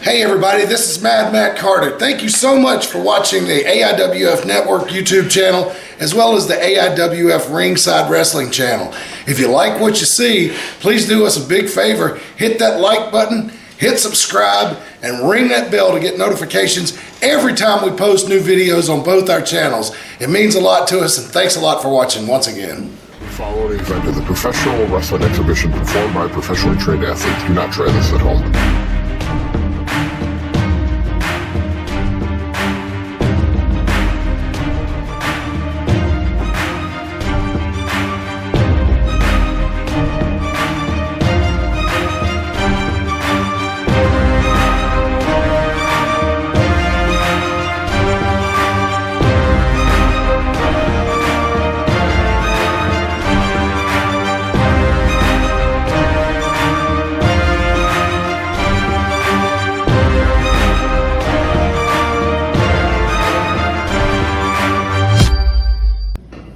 Hey everybody, this is Mad Matt Carter. Thank you so much for watching the AIWF Network YouTube channel as well as the AIWF Ringside Wrestling channel. If you like what you see, please do us a big favor. Hit that like button, hit subscribe, and ring that bell to get notifications every time we post new videos on both our channels. It means a lot to us, and thanks a lot for watching once again. The following event is a professional wrestling exhibition performed by professionally trained athletes. Do not try this at home.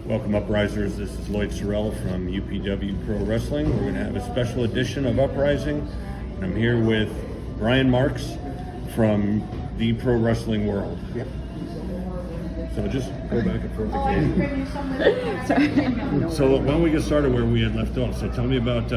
Welcome Uprisers, this is Lloyd Sorrell from UPW Pro Wrestling. We're going to have a special edition of Uprising. I'm here with Brian Marks from the Pro Wrestling World. Yep. So just go back and forth again. Sorry. So why don't we get started where we had left off? So tell me about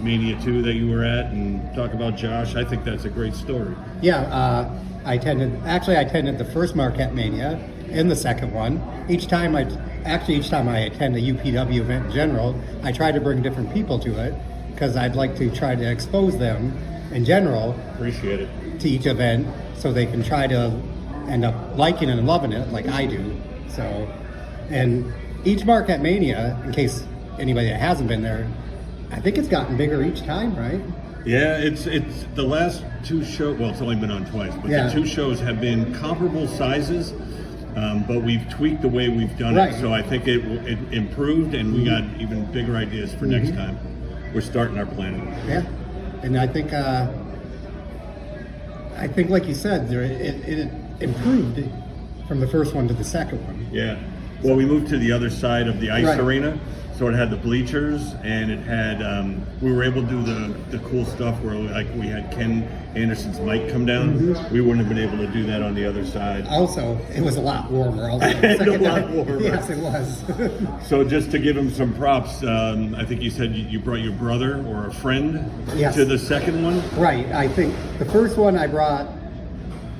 Mania 2 that you were at and talk about Josh. I think that's a great story. Yeah, I attended the first Marquette Mania and the second one. Each time I attend a UPW event in general, I try to bring different people to it because I'd like to try to expose them in general. Appreciate it. To each event so they can try to end up liking and loving it like I do. So, and each Marquette Mania, in case anybody that hasn't been there, I think it's gotten bigger each time, right? Yeah, it's the last two shows, well, it's only been on twice, but Yeah. the two shows have been comparable sizes, but we've tweaked the way we've done Right. it. So I think it improved, and we got even bigger ideas for next time. We're starting our planning. Yeah, and I think like you said, it improved from the first one to the second one. Yeah. Well, we moved to the other side of the ice Right. arena, so it had the bleachers, and it had we were able to do the cool stuff where like we had Ken Anderson's mic come down. We wouldn't have been able to do that on the other side. Also, it was a lot warmer. Also, A lot warmer. Yes, it was. So just to give him some props, I think you said you brought your brother or a friend Yes. to the second one? Right. I think the first one I brought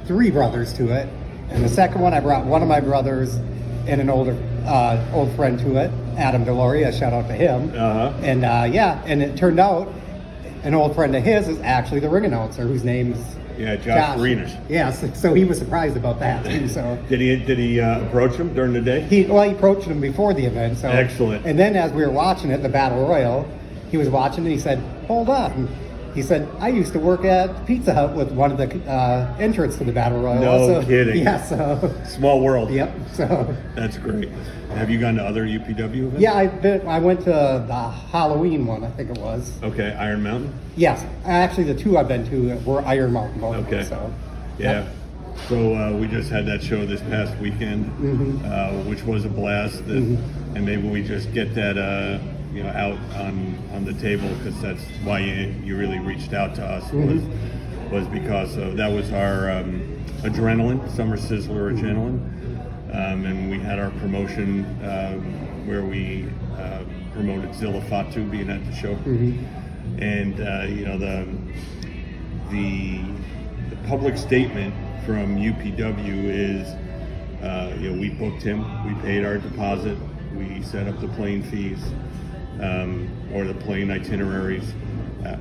3 brothers to it, and the second one I brought one of my brothers and an old friend to it, Adam Deloria. Shout out to him. Uh-huh. And and it turned out an old friend of his is actually the ring announcer, whose name's Josh Arenas. Yes, so he was surprised about that too. So Did he approach him during the day? he approached him before the event. So Excellent. And then as we were watching it, the Battle Royal, he was watching and he said, "Hold on." He said, "I used to work at Pizza Hut with one of the entrants to the Battle Royal." No kidding. Yeah, so. Small world. Yep, so. That's great. Have you gone to other UPW events? Yeah, I went to the Halloween one, I think it was. Okay, Iron Mountain? Yes, actually the 2 I've been to were Iron Mountain both. Okay. So. Yeah. Yep. So we just had that show this past weekend, which was a blast. And maybe we just get that out on the table, because that's why you really reached out to us, was because that was our Adrenaline, Summer Sizzler Adrenaline. And we had our promotion where we promoted Zilla Fatu being at the show. And the public statement from UPW is, we booked him, we paid our deposit, we set up the plane fees, or the plane itineraries.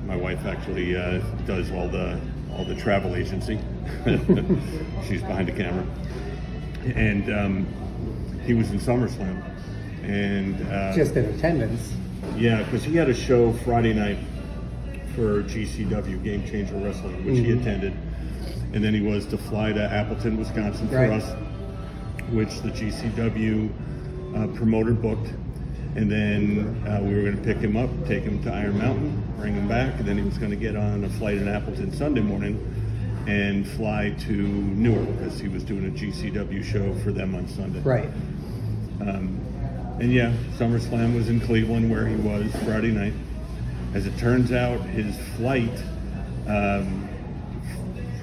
My wife actually does all the travel agency. She's behind the camera. And he was in SummerSlam. And Just in attendance. yeah, because he had a show Friday night for GCW, Game Changer Wrestling, which he attended. And then he was to fly to Appleton, Wisconsin for Right. us, which the GCW promoter booked. And then we were going to pick him up, take him to Iron Mountain, bring him back, and then he was going to get on a flight in Appleton Sunday morning and fly to Newark, because he was doing a GCW show for them on Sunday. Right. And yeah, SummerSlam was in Cleveland, where he was Friday night. As it turns out, his flight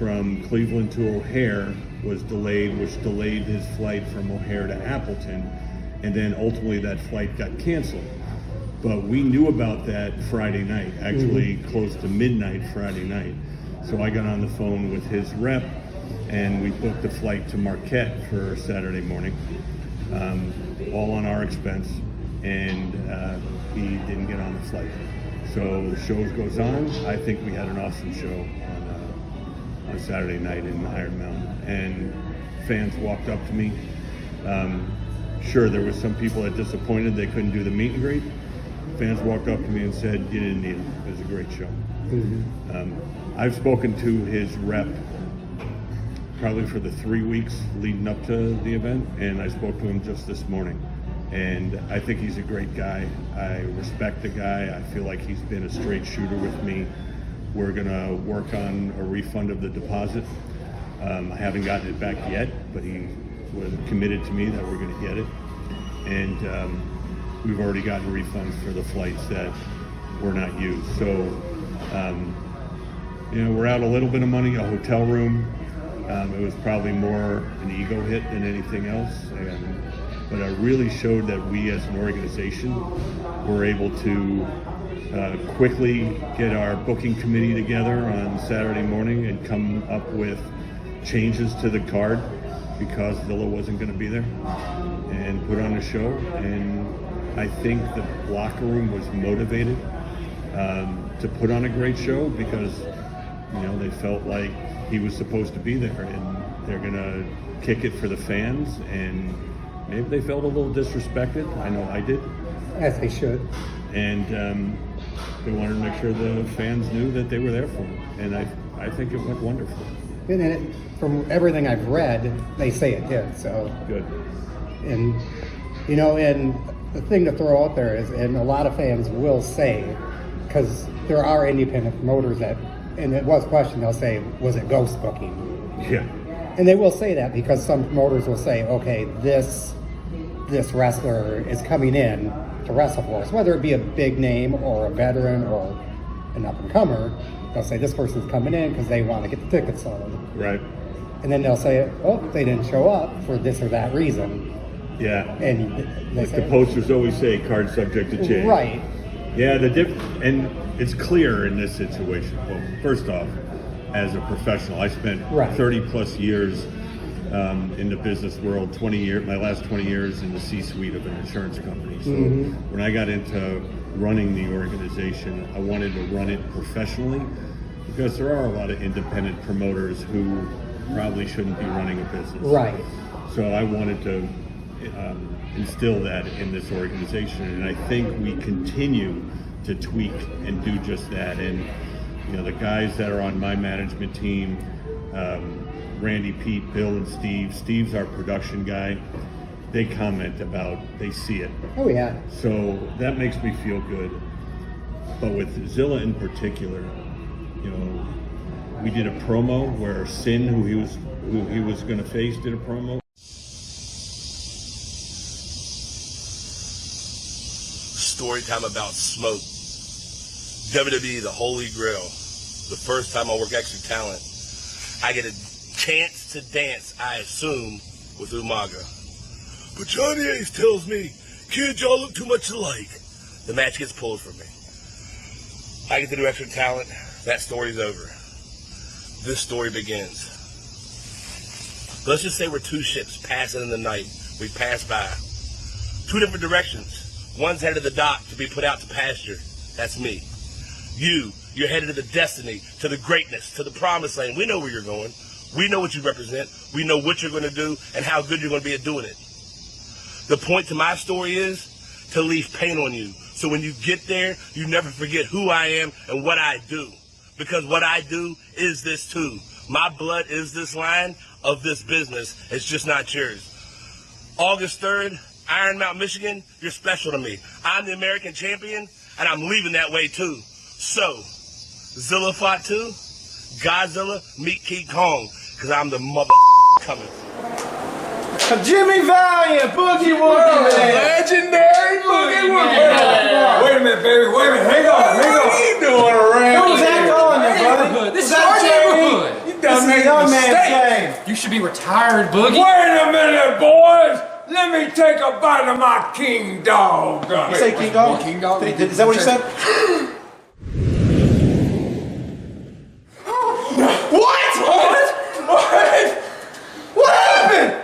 from Cleveland to O'Hare was delayed, which delayed his flight from O'Hare to Appleton, and then ultimately that flight got canceled. But we knew about that Friday night, actually close to midnight Friday night. So I got on the phone with his rep, and we booked a flight to Marquette for Saturday morning, all on our expense, and he didn't get on the flight. So the show goes on. I think we had an awesome show on Saturday night in Iron Mountain, and fans walked up to me. Sure, there was some people that disappointed they couldn't do the meet and greet. Fans walked up to me and said, "You didn't need it. It was a great show." I've spoken to his rep probably for the 3 weeks leading up to the event, and I spoke to him just this morning. And I think he's a great guy. I respect the guy. I feel like he's been a straight shooter with me. We're gonna work on a refund of the deposit. I haven't gotten it back yet, but he was committed to me that we're gonna get it. And we've already gotten refunds for the flights that were not used. So, we're out a little bit of money, a hotel room. It was probably more an ego hit than anything else. But it really showed that we as an organization were able to quickly get our booking committee together on Saturday morning and come up with changes to the card because Zilla wasn't going to be there, and put on a show. And I think the locker room was motivated to put on a great show because they felt like he was supposed to be there, and they're going to kick it for the fans. And maybe they felt a little disrespected. I know I did. As they should. And they wanted to make sure the fans knew that they were there for them. And I think it went wonderful. And from everything I've read, they say it did. So Good. And and the thing to throw out there is, and a lot of fans will say, because there are independent promoters that, and it was questioned, they'll say, was it ghost booking? Yeah. And they will say that because some promoters will say, okay, this wrestler is coming in to wrestle for us, whether it be a big name or a veteran or an up-and-comer. They'll say this person's coming in because they want to get the tickets sold. Right. And then they'll say, oh, they didn't show up for this or that reason. Yeah. And they Like say, the posters always say, card subject to change. right. Yeah, and it's clear in this situation. Well, first off, as a professional, I spent Right. 30 plus years in the business world, my last 20 years in the C-suite of an insurance company. So when I got into running the organization, I wanted to run it professionally because there are a lot of independent promoters who probably shouldn't be running a business. Right. So I wanted to instill that in this organization, and I think we continue to tweak and do just that. And the guys that are on my management team, Randy, Pete, Bill, and Steve. Steve's our production guy. They comment about, they see it. Oh yeah. So that makes me feel good. But with Zilla in particular, we did a promo where Sin, who he was going to face, did a promo. Story time about smoke. WWE, the Holy Grail. The first time I work Extra Talent, I get a chance to dance, I assume, with Umaga. But Johnny Ace tells me, kids, y'all look too much alike. The match gets pulled from me. I get to do Extra Talent. That story's over. This story begins. Let's just say we're two ships passing in the night. We pass by. Two different directions. One's headed to the dock to be put out to pasture. That's me. You're headed to the destiny, to the greatness, to the promised land. We know where you're going. We know what you represent. We know what you're going to do and how good you're going to be at doing it. The point to my story is to leave paint on you. So when you get there, you never forget who I am and what I do. Because what I do is this too. My blood is this line of this business. It's just not yours. August 3rd, Iron Mountain, Michigan, you're special to me. I'm the American champion, and I'm leaving that way too. So, Zilla fought too. Godzilla, meet King Kong, because I'm the mother coming. Jimmy Valiant, Boogie Woogie, man. Legendary Boogie Woogie. Wait a minute, baby. Wait a minute. Hang on. What are you doing around What was that here? going there, brother? This is our neighborhood. You done made man. You should be retired, Boogie. Wait a minute, boys. Let me take a bite of my king dog. Say King Dog? King Dog? Is that what you said? What? What happened?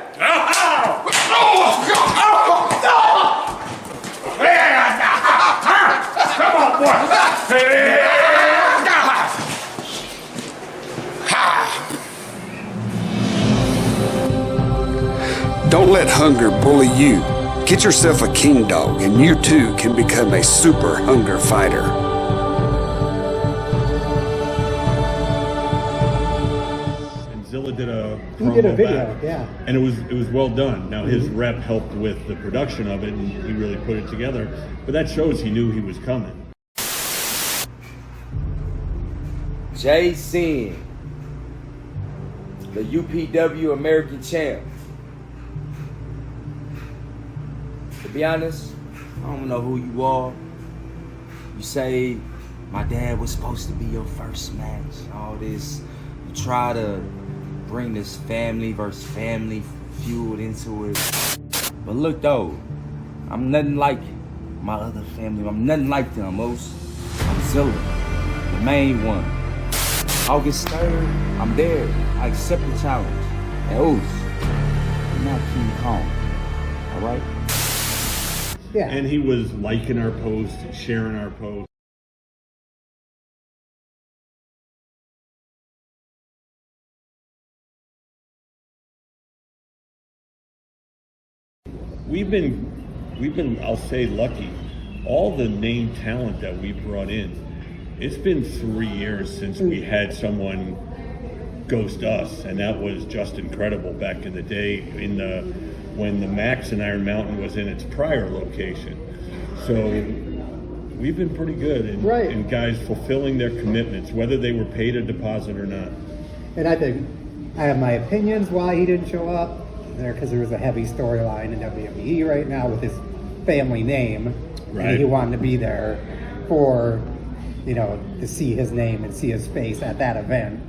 Come on, boy. Don't let hunger bully you. Get yourself a king dog, and you too can become a super hunger fighter. And Zilla did a He did a promo video, back, yeah. and it was well done. Now his rep helped with the production of it, and he really put it together. But that shows he knew he was coming. Jason, the UPW American champ. To be honest, I don't know who you are. You say my dad was supposed to be your first match. All this, you try to bring this family versus family feud into it. But look though, I'm nothing like my other family. I'm nothing like them, most. I'm Zilla, the main one. August 3rd, I'm there. I accept the challenge. And Oos, I'm not King Kong. Alright? Yeah. And he was liking our posts, sharing our posts. We've been, I'll say, lucky. All the name talent that we brought in, it's been 3 years since we had someone ghost us, and that was just incredible back in the day when the Max in Iron Mountain was in its prior location. So we've been pretty good in guys fulfilling their commitments, whether they were paid a deposit or not. And I think I have my opinions why he didn't show up there, because there was a heavy storyline in WWE right now with his family name. Right. And he wanted to be there for, to see his name and see his face at that event.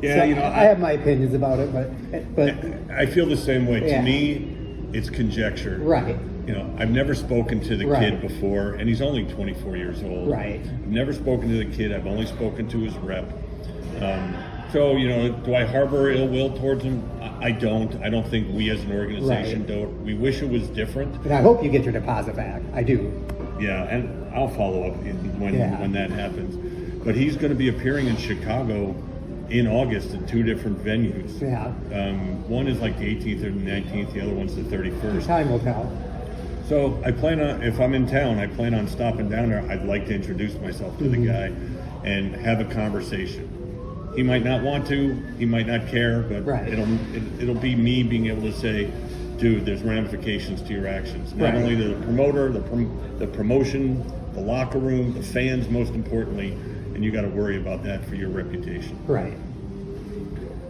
Yeah, So I have my opinions about it, but I feel the same way. Yeah. To me, it's conjecture. right. I've never spoken to the Right. kid before, and he's only 24 years old. Right. I've never spoken to the kid. I've only spoken to his rep. So, do I harbor ill will towards him? I don't. I don't think we as an organization Right. don't. We wish it was different. And I hope you get your deposit back. I do. Yeah, and I'll follow up when that happens. But he's going to be appearing in Chicago in August in 2 different venues. Yeah. One is like the 18th or the 19th. The other one's the 31st. Time will tell. So I plan on, if I'm in town, I plan on stopping down there. I'd like to introduce myself to the guy and have a conversation. He might not want to, he might not care, but Right. it'll be me being able to say, dude, there's ramifications to your actions. Not Right. only to the promoter, the promotion, the locker room, the fans, most importantly, and you got to worry about that for your reputation. Right.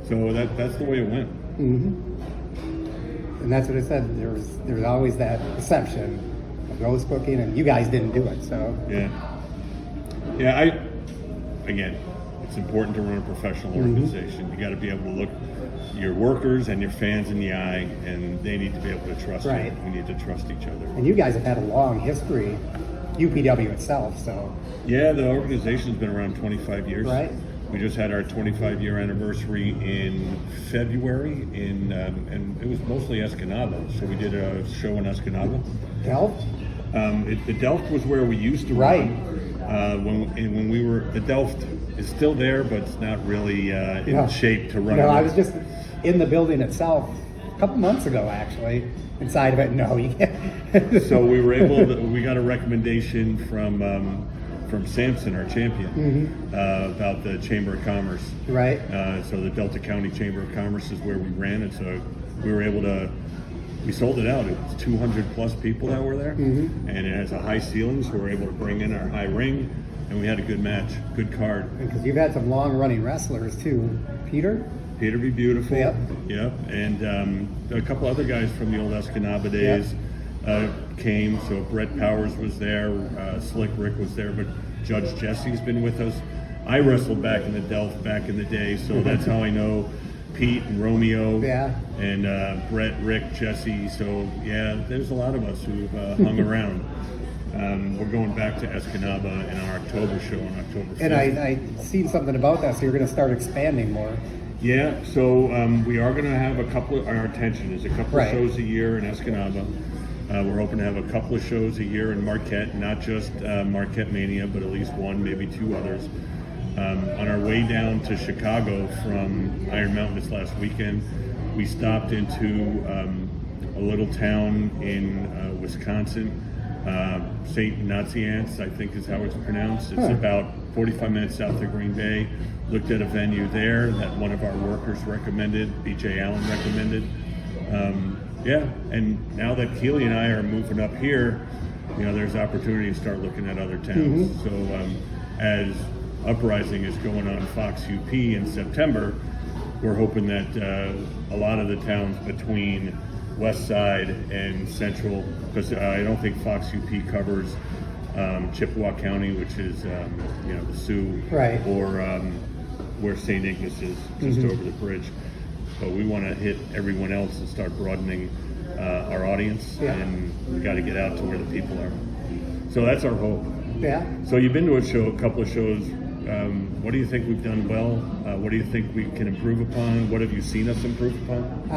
So that's the way it went. And that's what I said. There was always that perception of ghost booking, and you guys didn't do it. So Yeah. Again, it's important to run a professional organization. You got to be able to look your workers and your fans in the eye, and they need to be able to trust Right. you. We need to trust each other. and you guys have had a long history, UPW itself. So Yeah, the organization's been around 25 years. Right. We just had our 25-year anniversary in February, and it was mostly Escanaba. So we did a show in Escanaba. Delft. The Delft was where we used to Right. run. When we were, the Delft is still there, but it's not really in shape to run. No, I it. was just in the building itself a couple months ago, actually. Inside of it, no, you can't. So we were able to, we got a recommendation from Sampson, our champion, about the Chamber of Commerce. Right. So the Delta County Chamber of Commerce is where we ran it. So we were able to, we sold it out. It was 200 plus people that were there, and it has a high ceiling, so we were able to bring in our high ring, and we had a good match, good card. Because you've had some long-running wrestlers too, Peter. Peter Be Beautiful. Yep. And a couple other guys from the old Escanaba days came. So Brett Powers was there, Slick Rick was there, but Judge Jesse's been with us. I wrestled back in the Delft back in the day, so that's how I know Pete and Romeo. Yeah. And Brett, Rick, Jesse. So yeah, there's a lot of us who've hung around. We're going back to Escanaba in our October show on October 5th. And I seen something about that, so you're going to start expanding more. Yeah, so we are going to have a couple. Our intention is a couple of shows a year in Escanaba. We're hoping to have a couple of shows a year in Marquette, not just Marquette Mania, but at least one, maybe two others. On our way down to Chicago from Iron Mountain this last weekend, we stopped into a little town in Wisconsin, St. Nazianz, I think is how it's pronounced. It's about 45 minutes south of Green Bay. Looked at a venue there that one of our workers recommended, BJ Allen recommended. And now that Keely and I are moving up here, there's opportunity to start looking at other towns. So as Uprising is going on Fox UP in September, we're hoping that a lot of the towns between West Side and Central, because I don't think Fox UP covers Chippewa County, which is the Sioux, or where St. Ignace is, just over the bridge. But we want to hit everyone else and start broadening our audience, and we got to get out to where the people are. So that's our hope. Yeah. So you've been to a couple of shows. What do you think we've done well? What do you think we can improve upon? What have you seen us improve upon?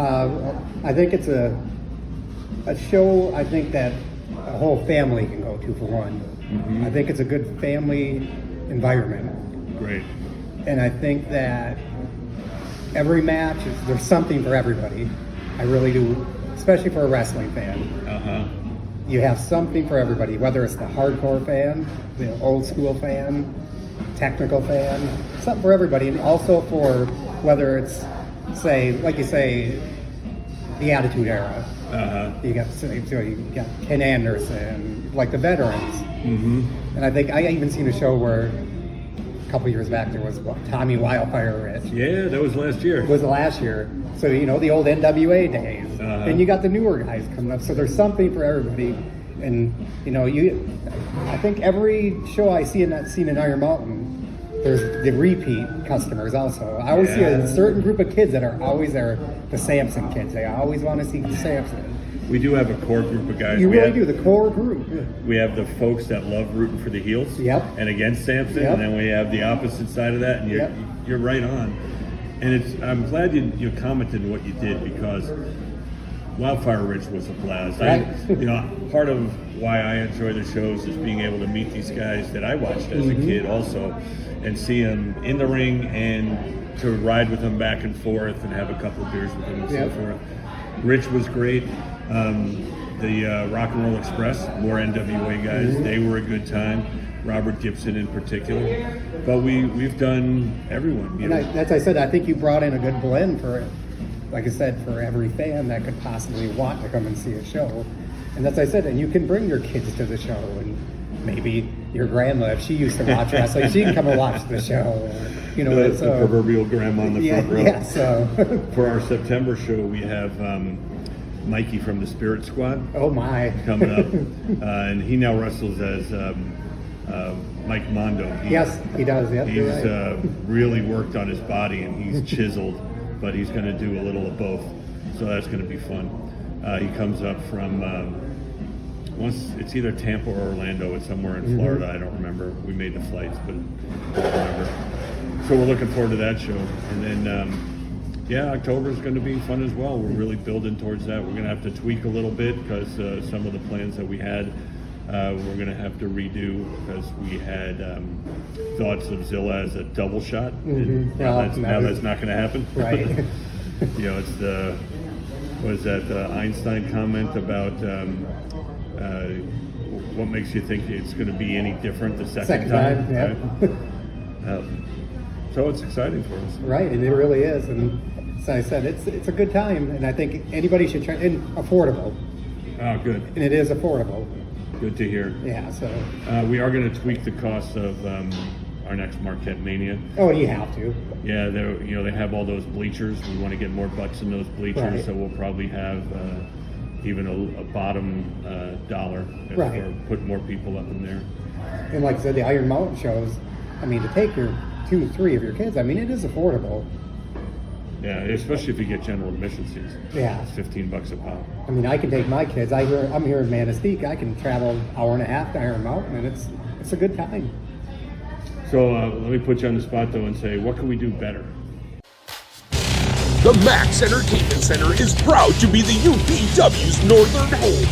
I think it's a show I think that a whole family can go to, for one. I think it's a good family environment. Great. And I think that every match, there's something for everybody. I really do, especially for a wrestling fan. You have something for everybody, whether it's the hardcore fan, the old school fan, technical fan, something for everybody. And also for whether it's, say, like you say, the Attitude Era. You got Ken Anderson, like the veterans. And I think I even seen a show where a couple years back there was Tommy Wildfire Rich. Yeah, that was last year. It was last year. So the old NWA days. And you got the newer guys coming up. So there's something for everybody. And I think every show I seen in Iron Mountain, there's the repeat customers also. I always see a certain group of kids that are always there, the Samson kids. They always want to see Samson. We do have a core group of guys. You really do, the core group. We have the folks that love rooting for the heels and against Samson, and then we have the opposite side of that, and you're right on. And I'm glad you commented what you did, because Wildfire Ridge was a blast. Part of why I enjoy the shows is being able to meet these guys that I watched as a kid also, and see them in the ring and to ride with them back and forth and have a couple of beers with them and so forth. Rich was great. The Rock and Roll Express, more NWA guys, they were a good time. Robert Gibson in particular. But we've done everyone. And as I said, I think you brought in a good blend for, like I said, for every fan that could possibly want to come and see a show. And as I said, and you can bring your kids to the show, and maybe your grandma, if she used to watch wrestling, she can come and watch the show. The proverbial grandma on the front row. Yeah, so. For our September show, we have Mikey from the Spirit Squad. Oh my! Coming up, and he now wrestles as Mike Mondo. Yes, he does. Yep, he's really worked on his body, and he's chiseled, but he's going to do a little of both, so that's going to be fun. He comes up from it's either Tampa or Orlando. It's somewhere in Florida. I don't remember. We made the flights, but I don't remember. So we're looking forward to that show, and then. October is going to be fun as well. We're really building towards that. We're going to have to tweak a little bit because some of the plans that we had, we're going to have to redo, because we had thoughts of Zilla as a double shot. And now that's not going to happen. Right. It's the Einstein comment about what makes you think it's going to be any different the second time. Yeah. So it's exciting for us. Right, and it really is. And as I said, it's a good time, and I think anybody should try, and affordable. Oh, good. And it is affordable. Good to hear. Yeah, so. We are going to tweak the cost of our next Marquette Mania. Oh, you have to. Yeah, they have all those bleachers. We want to get more butts in those bleachers, so we'll probably have even a bottom dollar or put more people up in there. And like I said, the Iron Mountain shows, to take your 2-3 of your kids, it is affordable. Yeah, especially if you get general admission seats. Yeah. It's $15 a pop. I mean, I can take my kids. I'm here in Manistee. I can travel an hour and a half to Iron Mountain, and it's a good time. So let me put you on the spot though and say, what can we do better? The Max Entertainment Center is proud to be the UPW's northern home.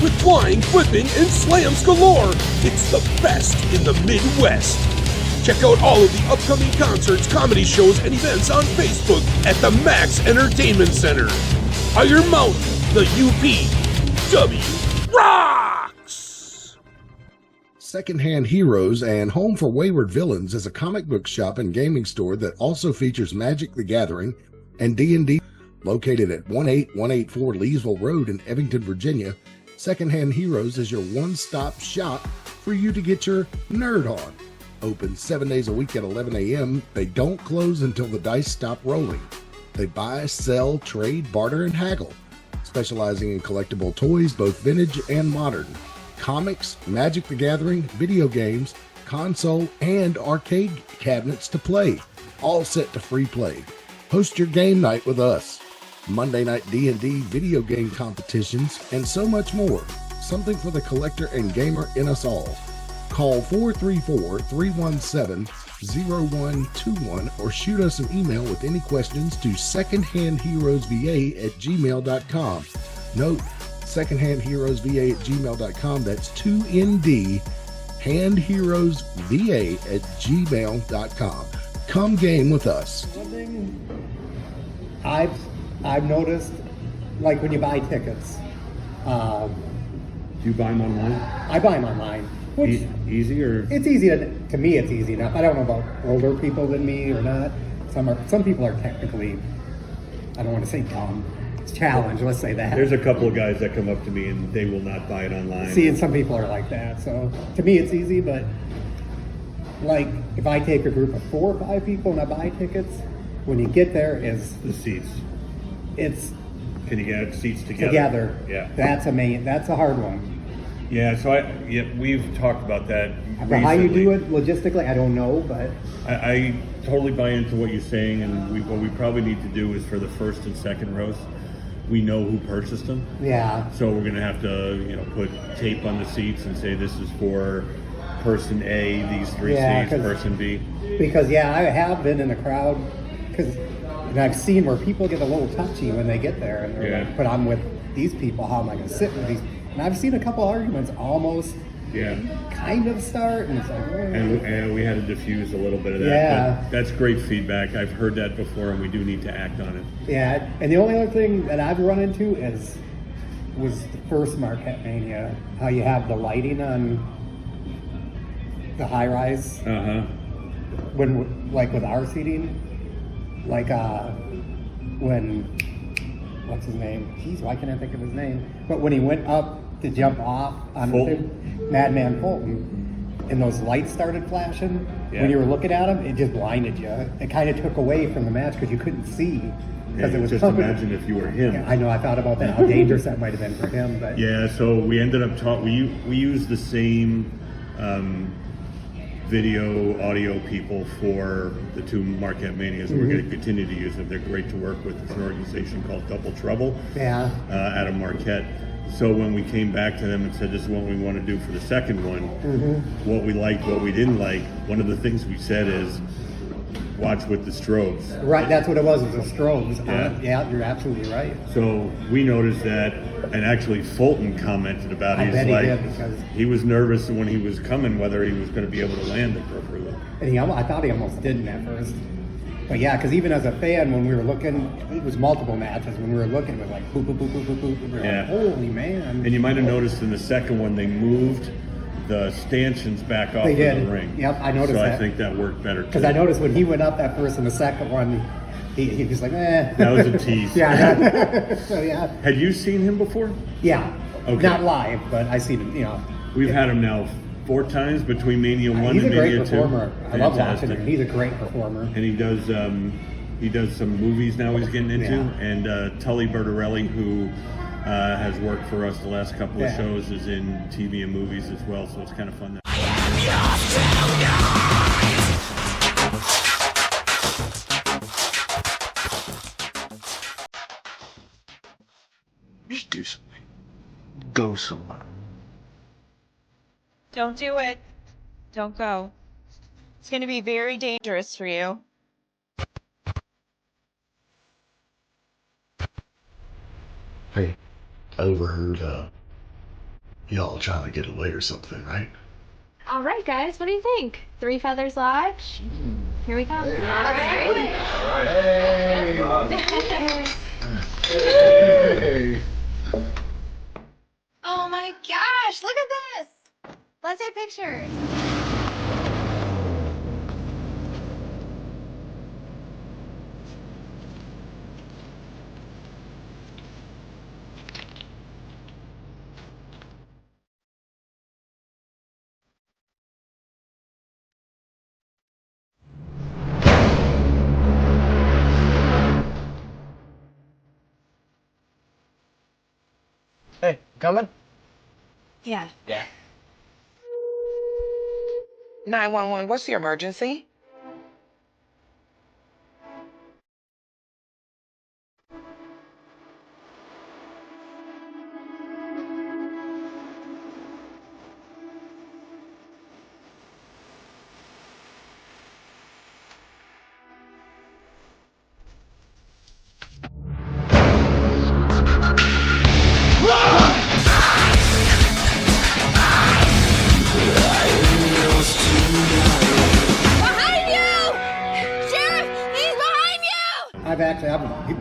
With flying, flipping, and slams galore, it's the best in the Midwest. Check out all of the upcoming concerts, comedy shows, and events on Facebook at the Max Entertainment Center. Iron Mountain, the UPW rocks! Secondhand Heroes and Home for Wayward Villains is a comic book shop and gaming store that also features Magic the Gathering and D&D. Located at 18184 Leesville Road in Evington, Virginia, Secondhand Heroes is your one-stop shop for you to get your nerd on. Open 7 days a week at 11 a.m. They don't close until the dice stop rolling. They buy, sell, trade, barter, and haggle, specializing in collectible toys, both vintage and modern, comics, Magic the Gathering, video games, console, and arcade cabinets to play, all set to free play. Host your game night with us, Monday night D&D video game competitions, and so much more. Something for the collector and gamer in us all. Call 434-317-0121 or shoot us an email with any questions to secondhandheroesva@gmail.com. Note, secondhandheroesva@gmail.com. That's 2ND, handheroesva@gmail.com. Come game with us. One thing I've noticed, like when you buy tickets, Do you buy them online? I buy them online. Which Easy or? it's easy to me. It's easy enough. I don't know about older people than me or not. Some people are technically, I don't want to say dumb. It's challenged. Let's say that. There's a couple of guys that come up to me and they will not buy it online. See, and some people are like that. So to me, it's easy. But like if I take a group of 4 or 5 people and I buy tickets, when you get there, The seats. it's Can you get seats together? together. Yeah. That's a hard one. Yeah, so we've talked about that But how you recently. do it logistically, I don't know. But I totally buy into what you're saying, and what we probably need to do is for the first and second rows, we know who purchased them. yeah, So we're gonna have to, put tape on the seats and say this is for person A, these 3 Yeah, seats, 'cause- person B. because I have been in a crowd and I've seen where people get a little touchy when they get there and they're Yeah. like, but I'm with these people, how am I going to sit with these? And I've seen a couple arguments almost Yeah. kind of start, and it's like, And we had to diffuse a little bit of that. Yeah. But that's great feedback. I've heard that before, and we do need to act on it. yeah. And the only other thing that I've run into was the first Marquette Mania, how you have the lighting on the high rise when, like with our seating, like when, what's his name? Jeez, why can't I think of his name? But when he went up to jump off on the Fulton? thing, Madman Fulton, and those lights started flashing, Yeah. when you were looking at him, it just blinded you. It kind of took away from the match because you couldn't see. Because it was just pumping. imagine if you were him. Yeah, I know, I thought about that, how dangerous that might have been for him. But Yeah, so we ended up we used the same video, audio people for the 2 Marquette Manias, and we're going to continue to use them. They're great to work with. It's an organization called Double Trouble yeah, out of Marquette. So when we came back to them and said, this is what we want to do for the second one, what we liked, what we didn't like, one of the things we said is, watch with the strobes. right, that's what it was the strobes. Yeah. Yeah, you're absolutely right. So we noticed that, and actually Fulton commented about it. I He's bet he like, did, because- he was nervous when he was coming whether he was going to be able to land appropriately. And I thought he almost didn't at first. But yeah, because even as a fan, when we were looking, it was multiple matches. When we were looking, it was like boop, boop, boop, boop, boop, boop. And we were Yeah. like, holy man. And you might have noticed in the second one, they moved the stanchions back off They of did. the ring. Yep, I noticed so I that. think that worked better too. Because I noticed when he went up at first in the second one, he was like, eh. That was a tease. Yeah. So yeah. Had you seen him before? Yeah. Okay. Not live, but I seen him, We've had him now 4 times between Mania 1 He's a and great Mania 2. performer. I love watching Fantastic. him. He's a great performer. And he does some movies now he's getting into. Yeah. And Tully Bertarelli, who has worked for us the last couple of Yeah. shows, is in TV and movies as well, so it's kind of fun. go somewhere. Don't do it. Don't go. It's going to be very dangerous for you. Hey, I overheard, y'all trying to get away or something, right? All right, guys, what do you think? Three Feathers Lodge? Here we come. Hey. Oh my gosh, look at this. Let's take pictures. Hey, coming? Yeah. Yeah. 911, what's the emergency?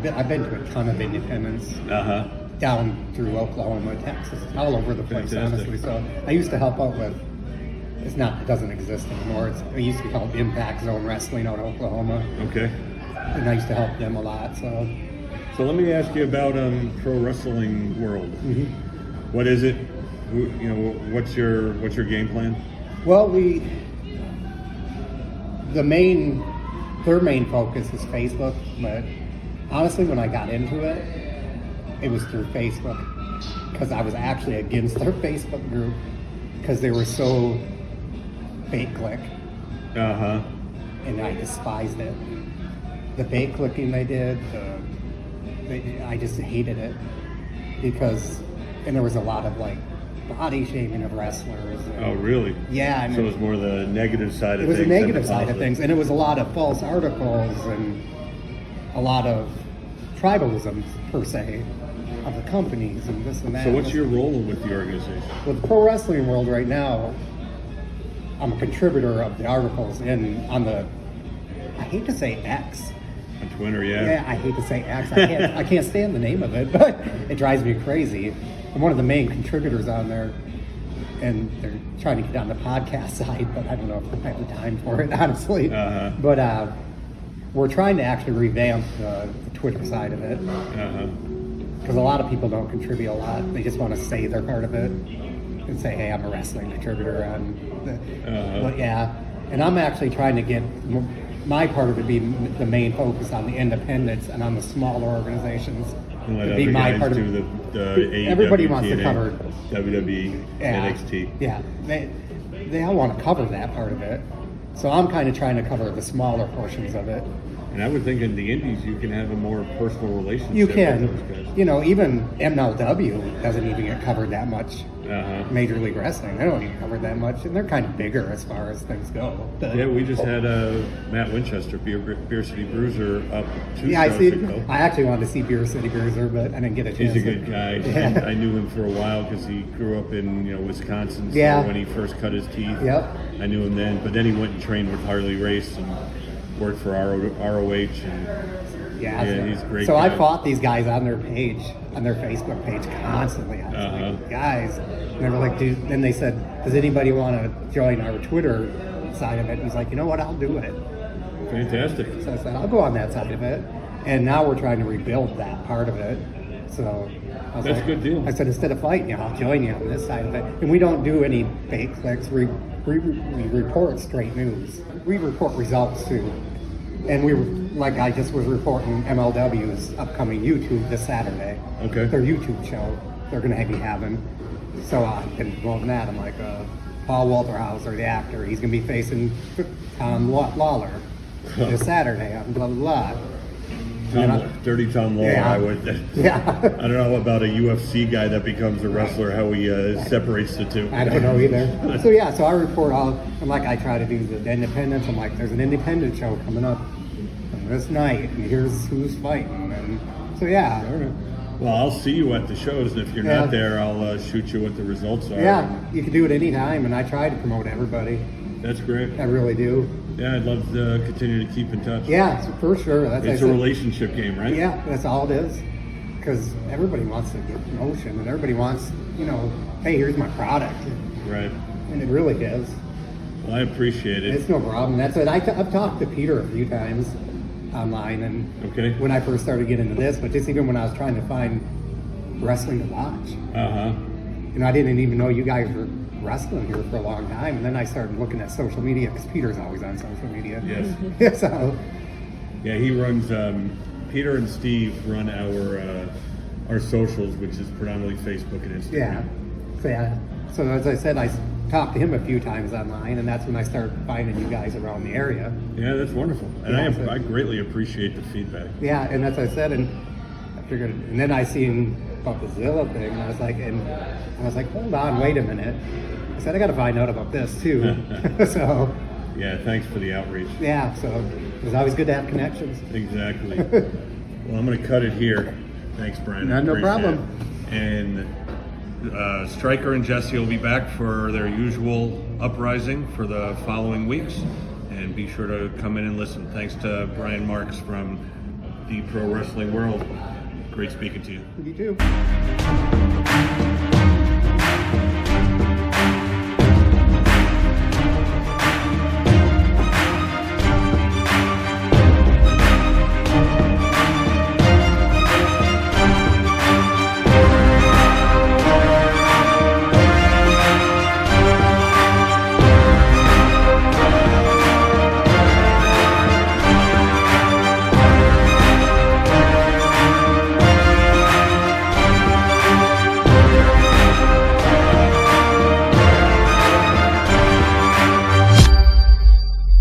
I've been to a ton of independents down through Oklahoma, Texas, all over the place, Fantastic. honestly. So I used to help out with. It doesn't exist anymore. It used to be called Impact Zone Wrestling out of Oklahoma. Okay. And I used to help them a lot. So let me ask you about pro wrestling world. Mm-hmm. What is it? What's your game plan? Well, their main focus is Facebook, but honestly, when I got into it, it was through Facebook because I was actually against their Facebook group because they were so bait click. And I despised it. The bait clicking they did, I just hated it because, and there was a lot of like body shaming of wrestlers. Oh, really? Yeah. So it was more the negative side of things. It was the negative side of things, and it was a lot of false articles and a lot of tribalism, per se, of the companies and this and that. So what's your role with the organization? With the pro wrestling world right now, I'm a contributor of the articles on the, I hate to say X. On Twitter, yeah. Yeah, I hate to say X. I can't stand the name of it, but it drives me crazy. I'm one of the main contributors on there, and they're trying to get on the podcast side, but I don't know if I have the time for it, honestly. But we're trying to actually revamp the Twitter side of it. Because a lot of people don't contribute a lot. They just want to say they're part of it and say, hey, I'm a wrestling contributor on but yeah. And I'm actually trying to get my part of it be the main focus on the independents and on the smaller organizations. Let be my part do of the AEW, everybody wants to TNA, cover WWE, NXT. Yeah, they all want to cover that part of it. So I'm kind of trying to cover the smaller portions of it. And I would think in the indies you can have a more personal relationship. You can, with those guys. Even MLW doesn't even get covered that much. Major League Wrestling, they don't even cover that much, and they're kind of bigger as far as things go. But, yeah, we just had Matt Winchester, Beer City Bruiser, up 2 yeah, shows ago. I actually wanted to see Beer City Bruiser, but I didn't get a chance. He's a good guy. Yeah. I knew him for a while because he grew up in Wisconsin. So Yeah. when he first cut his teeth, Yep. I knew him then. But then he went and trained with Harley Race and worked for ROH. And he's a great. So guy. I fought these guys on their page, on their Facebook page, constantly. I was like, guys, and they were like, dude. Then they said, does anybody want to join our Twitter side of it? And he's like, you know what, I'll do it. Fantastic. So I said, I'll go on that side of it. And now we're trying to rebuild that part of it. So I was That's like, a good deal. I said, instead of fighting you, I'll join you on this side of it. And we don't do any fake clicks. We report straight news. We report results too. And we were, like I just was reporting MLW's upcoming YouTube this Saturday. Okay. Their YouTube show they're going to be having. So I've been promoting that. I'm like, Paul Walterhauser, the actor, he's going to be facing Tom Lawler this Saturday on blah, blah, blah. Dirty Tom Lawler. Yeah. I would. Yeah. I don't know about a UFC guy that becomes a wrestler. How he separates the two. I don't know either. So yeah, so I report all, and like I try to do the independents. I'm like, there's an independent show coming up this night, and here's who's fighting. And so yeah. Well, I'll see you at the shows, and if you're Yeah. not there, I'll shoot you what the results are. Yeah, you can do it anytime, and I try to promote everybody. That's great. I really do. Yeah, I'd love to continue to keep in touch. Yeah, for sure. It's a relationship game, right? Yeah, that's all it is. Because everybody wants to get promotion, and everybody wants, hey, here's my product. Right. And it really is. Well, I appreciate it. It's no problem. That's it. I've talked to Peter a few times online, and when I first started getting into this, but just even when I was trying to find wrestling to watch. I didn't even know you guys were wrestling here for a long time, and then I started looking at social media because Peter's always on social media. Yes. So. Yeah, he runs. Peter and Steve run our socials, which is predominantly Facebook and Instagram. Yeah. So as I said, I talked to him a few times online, and that's when I started finding you guys around the area. Yeah, that's wonderful, and I greatly appreciate the feedback. Yeah, and as I said, and I figured, and then I seen about the Zilla thing, and I was like, hold on, wait a minute. I said, I got to find out about this too. So. Yeah, thanks for the outreach. Yeah, so it's always good to have connections. Exactly. Well, I'm going to cut it here. Thanks, Brian. No problem. And Stryker and Jesse will be back for their usual uprising for the following weeks. And be sure to come in and listen. Thanks to Brian Marks from the Pro Wrestling World. Great speaking to you. You too.